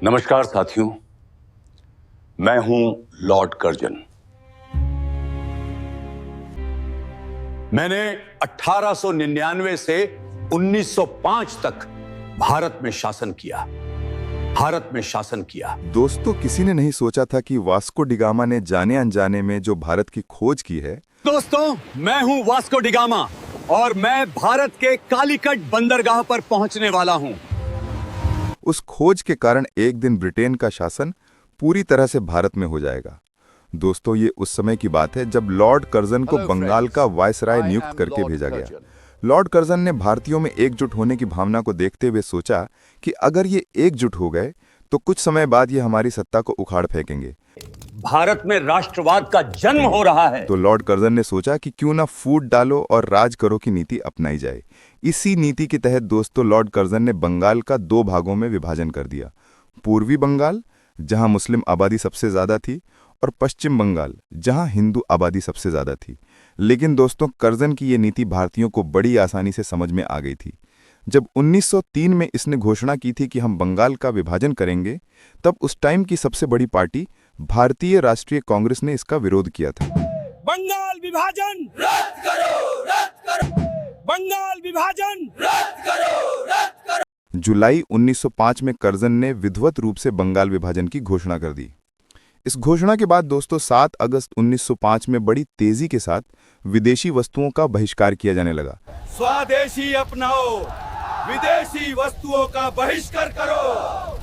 नमस्कार साथियों, मैं हूं लॉर्ड कर्जन। मैंने 1899 से 1905 तक भारत में शासन किया। दोस्तों, किसी ने नहीं सोचा था कि वास्को डिगामा ने जाने अनजाने में जो भारत की खोज की है। दोस्तों, मैं हूं वास्को डिगामा और मैं भारत के कालीकट बंदरगाह पर पहुंचने वाला हूं। उस खोज के कारण एक दिन ब्रिटेन का शासन पूरी तरह से भारत में हो जाएगा। दोस्तों, ये उस समय की बात है जब लॉर्ड कर्जन को बंगाल का वायसराय नियुक्त करके भेजा गया। लॉर्ड कर्जन ने भारतीयों में एकजुट होने की भावना को देखते हुए सोचा कि अगर ये एकजुट हो गए तो कुछ समय बाद ये हमारी सत्ता को उखाड़ फेंकेंगे। भारत में राष्ट्रवाद का जन्म हो रहा है। तो लॉर्ड कर्जन ने सोचा कि क्यों ना फूट डालो और राज करो की नीति अपनाई जाए। इसी नीति के तहत दोस्तों लॉर्ड कर्जन ने बंगाल का 2 भागों में विभाजन कर दिया। पूर्वी बंगाल, जहां मुस्लिम आबादी सबसे ज्यादा थी, और पश्चिम बंगाल, जहां हिंदू आबादी सबसे ज्यादा थी। लेकिन दोस्तों, कर्जन की ये नीति भारतीयों को बड़ी आसानी से समझ में आ गई थी। जब 1903 में इसने घोषणा की थी कि हम बंगाल का विभाजन करेंगे, तब उस टाइम की सबसे बड़ी पार्टी भारतीय राष्ट्रीय कांग्रेस ने इसका विरोध किया था। बंगाल विभाजन रद्द करो, रद्द करो। बंगाल विभाजन रद्द करो, रद्द करो। जुलाई 1905 में कर्जन ने विधिवत रूप से बंगाल विभाजन की घोषणा कर दी। इस घोषणा के बाद दोस्तों 7 अगस्त 1905 में बड़ी तेजी के साथ विदेशी वस्तुओं का बहिष्कार किया जाने लगा। स्वदेशी अपनाओ, विदेशी वस्तुओं का बहिष्कार करो।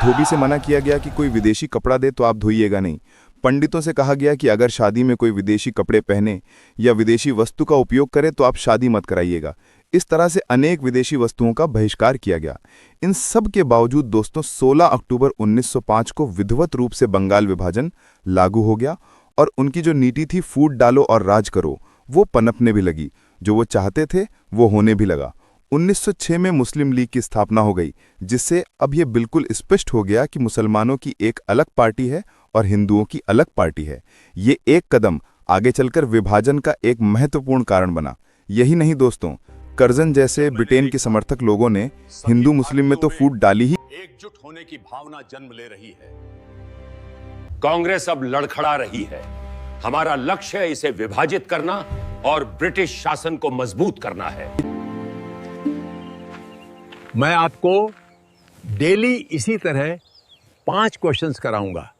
धोबी से मना किया गया कि कोई विदेशी कपड़ा दे तो आप धोइएगा नहीं। पंडितों से कहा गया कि अगर शादी में कोई विदेशी कपड़े पहने या विदेशी वस्तु का उपयोग करे तो आप शादी मत कराइएगा। इस तरह से अनेक विदेशी वस्तुओं का बहिष्कार किया गया। इन सब के बावजूद दोस्तों 16 अक्टूबर 1905 को विधिवत रूप से बंगाल विभाजन लागू हो गया और उनकी जो नीति थी फूट डालो और राज करो, वो पनपने भी लगी। जो वो चाहते थे वो होने भी लगा। 1906 में मुस्लिम लीग की स्थापना हो गई, जिससे अब ये बिल्कुल स्पष्ट हो गया कि मुसलमानों की एक अलग पार्टी है और हिंदुओं की अलग पार्टी है। ये एक कदम आगे चलकर विभाजन का एक महत्वपूर्ण कारण बना। यही नहीं दोस्तों, कर्जन जैसे ब्रिटेन के समर्थक लोगों ने हिंदू मुस्लिम में तो फूट डाली ही। एकजुट होने की भावना जन्म ले रही है। कांग्रेस अब लड़खड़ा रही है। हमारा लक्ष्य है इसे विभाजित करना और ब्रिटिश शासन को मजबूत करना है। मैं आपको डेली इसी तरह 5 क्वेश्चंस कराऊंगा।